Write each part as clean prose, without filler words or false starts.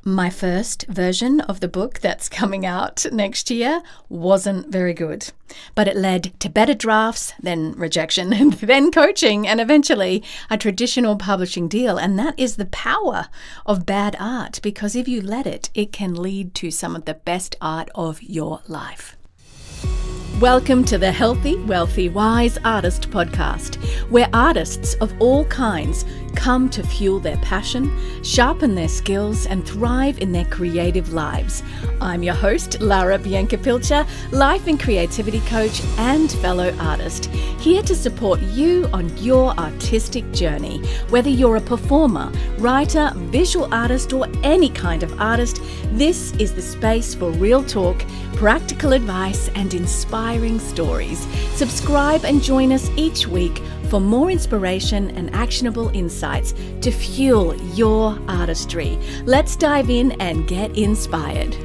My first version of the book that's coming out next year wasn't very good, but it led to better drafts, then rejection, and then coaching, and eventually a traditional publishing deal. And that is the power of bad art, because if you let it, it can lead to some of the best art of your life. Welcome to the Healthy, Wealthy, Wise Artist podcast, where artists of all kinds come to fuel their passion, sharpen their skills, and thrive in their creative lives. I'm your host, Lara Bianca-Pilcher, life and creativity coach and fellow artist, here to support you on your artistic journey. Whether you're a performer, writer, visual artist, or any kind of artist, this is the space for real talk, practical advice, and inspiring stories. Subscribe and join us each week for more inspiration and actionable insights to fuel your artistry. Let's dive in and get inspired.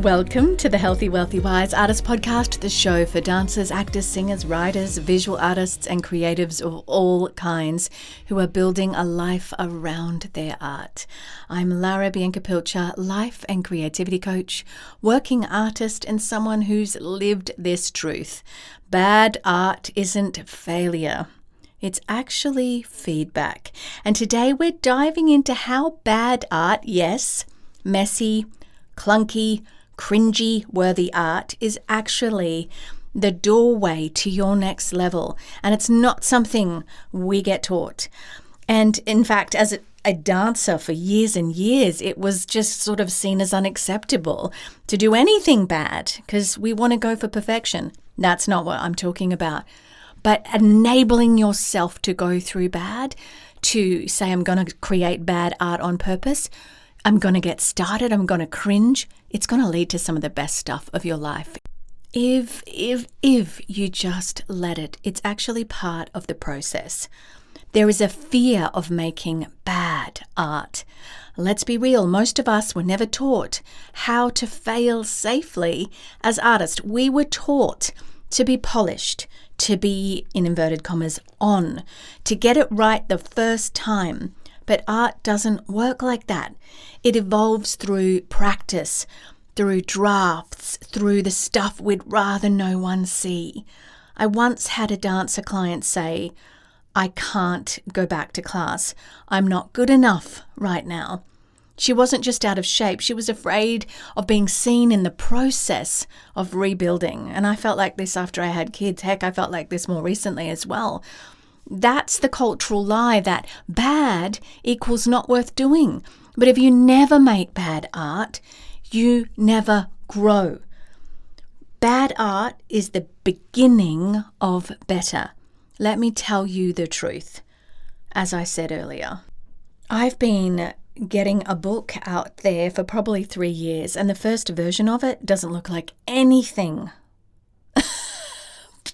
Welcome to the Healthy, Wealthy, Wise Artist podcast, the show for dancers, actors, singers, writers, visual artists, and creatives of all kinds who are building a life around their art. I'm Lara Bianca-Pilcher, life and creativity coach, working artist, and someone who's lived this truth. Bad art isn't failure. It's actually feedback. And today we're diving into how bad art, yes, messy, clunky, cringy worthy art, is actually the doorway to your next level. And it's not something we get taught. And in fact, as a dancer for years and years, it was just sort of seen as unacceptable to do anything bad because we want to go for perfection. That's not what I'm talking about. But enabling yourself to go through bad, to say, I'm going to create bad art on purpose, I'm going to get started, I'm going to cringe, it's going to lead to some of the best stuff of your life. If you just let it, it's actually part of the process. There is a fear of making bad art. Let's be real, most of us were never taught how to fail safely as artists. We were taught to be polished, to be, in inverted commas, on, to get it right the first time. But art doesn't work like that. It evolves through practice, through drafts, through the stuff we'd rather no one see. I once had a dancer client say, I can't go back to class. I'm not good enough right now. She wasn't just out of shape. She was afraid of being seen in the process of rebuilding. And I felt like this after I had kids. Heck, I felt like this more recently as well. That's the cultural lie that bad equals not worth doing. But if you never make bad art, you never grow. Bad art is the beginning of better. Let me tell you the truth. As I said earlier, I've been getting a book out there for probably 3 years, and the first version of it doesn't look like anything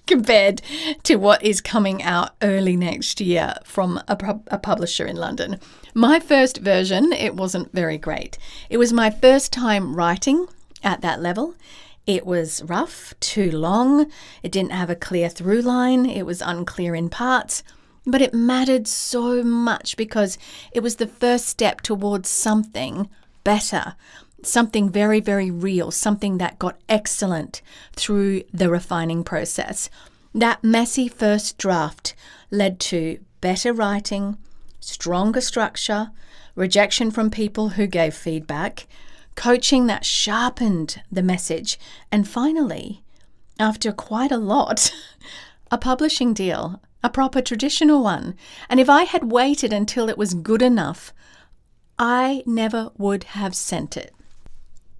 compared to what is coming out early next year from a publisher in London. My first version, it wasn't very great. It was my first time writing at that level. It was rough, too long. It didn't have a clear through line. It was unclear in parts. But it mattered so much because it was the first step towards something better, something very, very real, something that got excellent through the refining process. That messy first draft led to better writing, stronger structure, rejection from people who gave feedback, coaching that sharpened the message, and finally, after quite a lot, a publishing deal, a proper traditional one. And if I had waited until it was good enough, I never would have sent it.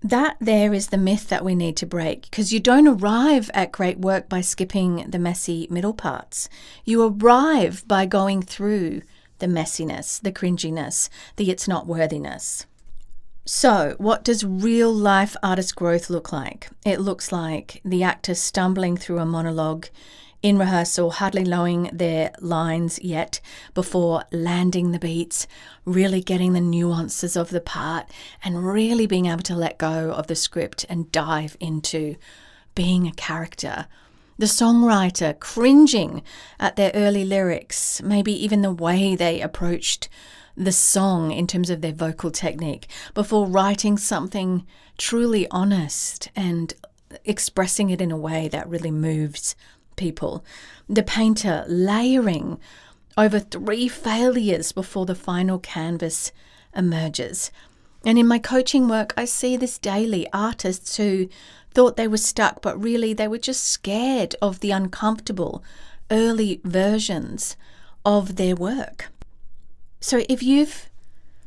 That there is the myth that we need to break, because you don't arrive at great work by skipping the messy middle parts. You arrive by going through the messiness, the cringiness, the it's not worthiness. So, what does real life artist growth look like? It looks like the actor stumbling through a monologue in rehearsal, hardly knowing their lines yet before landing the beats, really getting the nuances of the part, and really being able to let go of the script and dive into being a character. The songwriter cringing at their early lyrics, maybe even the way they approached the song in terms of their vocal technique before writing something truly honest and expressing it in a way that really moves people. The painter layering over 3 failures before the final canvas emerges. And in my coaching work, I see this daily. Artists who thought they were stuck, but really they were just scared of the uncomfortable early versions of their work. So if you've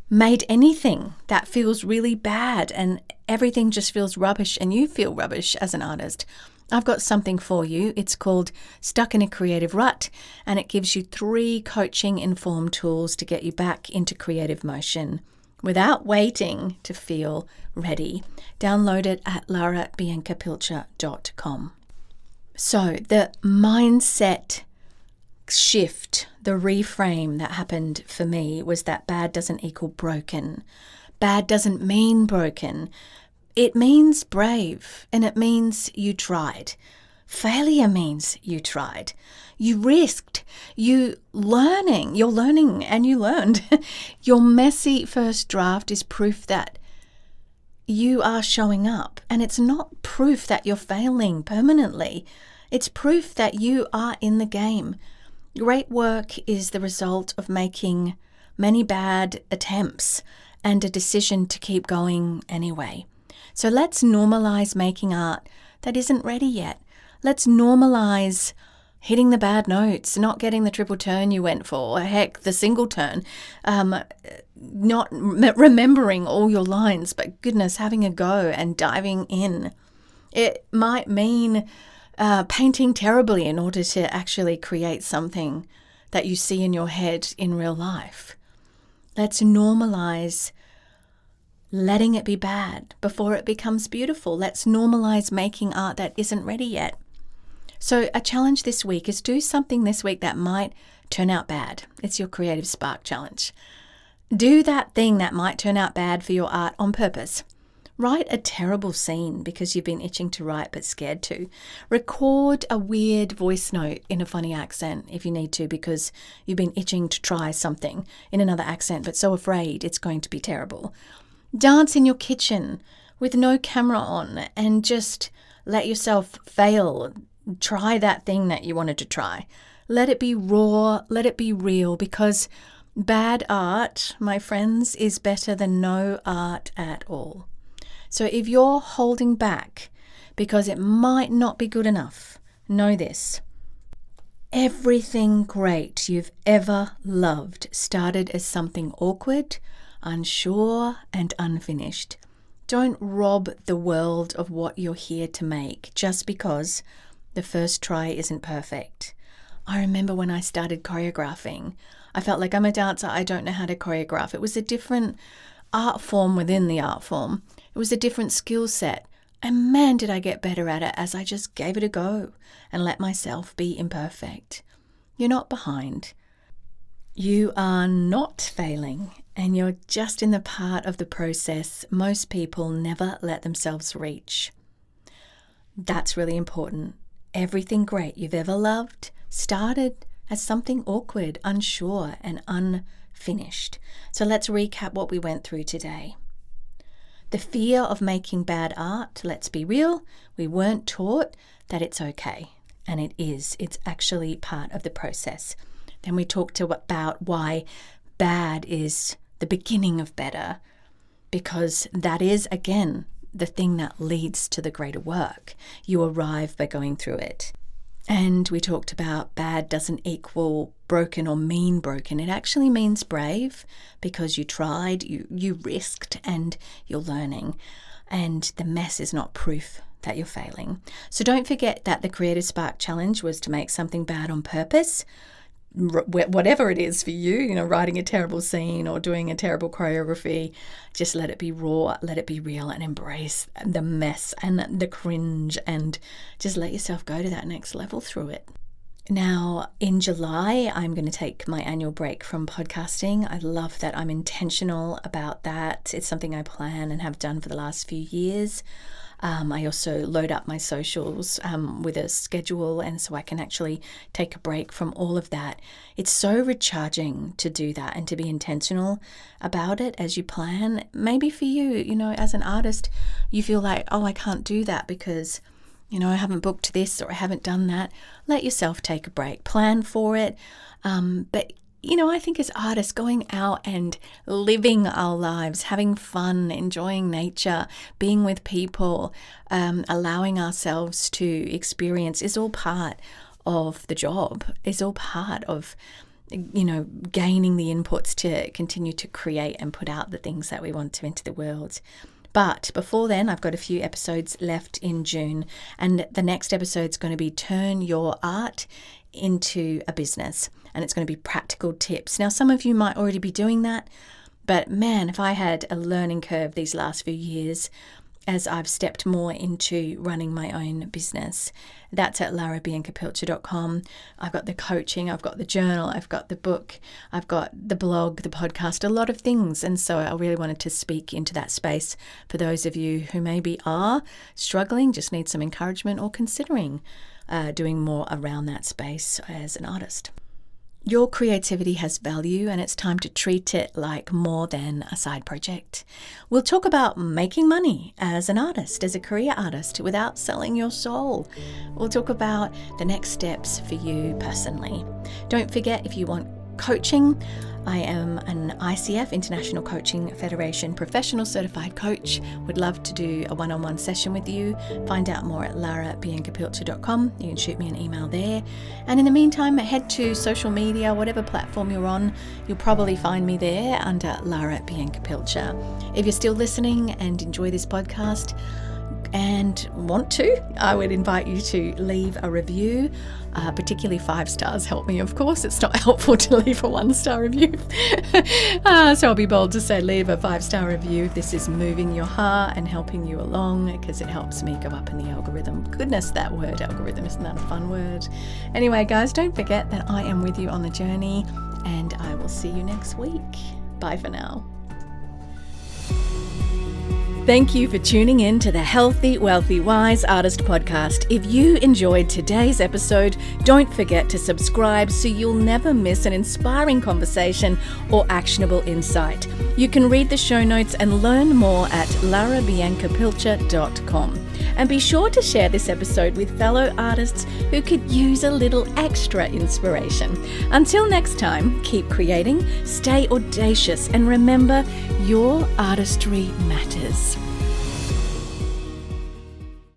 made anything that feels really bad and everything just feels rubbish and you feel rubbish as an artist, I've got something for you. It's called Stuck in a Creative Rut, and it gives you 3 coaching-informed tools to get you back into creative motion without waiting to feel ready. Download it at larabiancapilcher.com. So the mindset shift, the reframe that happened for me was that bad doesn't equal broken. Bad doesn't mean broken. It means brave, and it means you tried. Failure means you tried. You risked. You're learning and you learned. Your messy first draft is proof that you are showing up, and it's not proof that you're failing permanently. It's proof that you are in the game. Great work is the result of making many bad attempts and a decision to keep going anyway. So let's normalize making art that isn't ready yet. Let's normalize hitting the bad notes, not getting the triple turn you went for, or heck, the single turn, not remembering all your lines, but goodness, having a go and diving in. It might mean painting terribly in order to actually create something that you see in your head in real life. Let's normalize letting it be bad before it becomes beautiful. Let's normalize making art that isn't ready yet. So a challenge this week is do something this week that might turn out bad. It's your Creative Spark Challenge. Do that thing that might turn out bad for your art on purpose. Write a terrible scene because you've been itching to write but scared to. Record a weird voice note in a funny accent if you need to because you've been itching to try something in another accent but so afraid it's going to be terrible. Dance in your kitchen with no camera on and just let yourself fail. Try that thing that you wanted to try. Let it be raw, let it be real, because bad art, my friends, is better than no art at all. So if you're holding back because it might not be good enough, know this. Everything great you've ever loved started as something awkward, unsure, and unfinished. Don't rob the world of what you're here to make just because the first try isn't perfect. I remember when I started choreographing, I felt like I'm a dancer, I don't know how to choreograph. It was a different art form within the art form. It was a different skill set. And man, did I get better at it as I just gave it a go and let myself be imperfect. You're not behind. You are not failing, and you're just in the part of the process most people never let themselves reach. That's really important. Everything great you've ever loved started as something awkward, unsure, and unfinished. So let's recap what we went through today. The fear of making bad art, let's be real, we weren't taught that it's okay, and it is. It's actually part of the process. Then we talked about why bad is the beginning of better, because that is, again, the thing that leads to the greater work. You arrive by going through it. And we talked about bad doesn't equal broken or mean broken. It actually means brave because you tried, you risked, and you're learning. And the mess is not proof that you're failing. So don't forget that the Creative Spark Challenge was to make something bad on purpose. Whatever it is for you, writing a terrible scene or doing a terrible choreography, just let it be raw, let it be real, and embrace the mess and the cringe, and just let yourself go to that next level through it. Now, in July, I'm going to take my annual break from podcasting. I love that I'm intentional about that. It's something I plan and have done for the last few years. I also load up my socials with a schedule, and so I can actually take a break from all of that. It's so recharging to do that and to be intentional about it as you plan. Maybe for you, as an artist, you feel like, oh, I can't do that because I haven't booked this or I haven't done that. Let yourself take a break. Plan for it. But I think as artists, going out and living our lives, having fun, enjoying nature, being with people, allowing ourselves to experience is all part of the job, is all part of gaining the inputs to continue to create and put out the things that we want to into the world. But before then, I've got a few episodes left in June, and the next episode is going to be Turn Your Art into a Business, and it's going to be practical tips. Now, some of you might already be doing that, but man, if I had a learning curve these last few years as I've stepped more into running my own business. That's at larabiancapilcher.com. I've got the coaching, I've got the journal, I've got the book, I've got the blog, the podcast, a lot of things. And so I really wanted to speak into that space for those of you who maybe are struggling, just need some encouragement, or considering doing more around that space as an artist. Your creativity has value, and it's time to treat it like more than a side project. We'll talk about making money as an artist, as a career artist, without selling your soul. We'll talk about the next steps for you personally. Don't forget, if you want coaching, I am an ICF, International Coaching Federation professional certified coach. Would love to do a one-on-one session with you. Find out more at larabiancapilcher.com. You can shoot me an email there. And in the meantime, head to social media, whatever platform you're on. You'll probably find me there under Lara Bianca Pilcher. If you're still listening and enjoy this podcast and want to, I would invite you to leave a review. Particularly 5 stars help me, of course. It's not helpful to leave a 1-star review. So I'll be bold to say leave a 5-star review if this is moving your heart and helping you along, because it helps me go up in the algorithm. Goodness, that word algorithm, isn't that a fun word? Anyway, guys, don't forget that I am with you on the journey, and I will see you next week. Bye for now. Thank you for tuning in to the Healthy, Wealthy, Wise Artist podcast. If you enjoyed today's episode, don't forget to subscribe so you'll never miss an inspiring conversation or actionable insight. You can read the show notes and learn more at larabiancapilcher.com. And be sure to share this episode with fellow artists who could use a little extra inspiration. Until next time, keep creating, stay audacious, and remember, your artistry matters.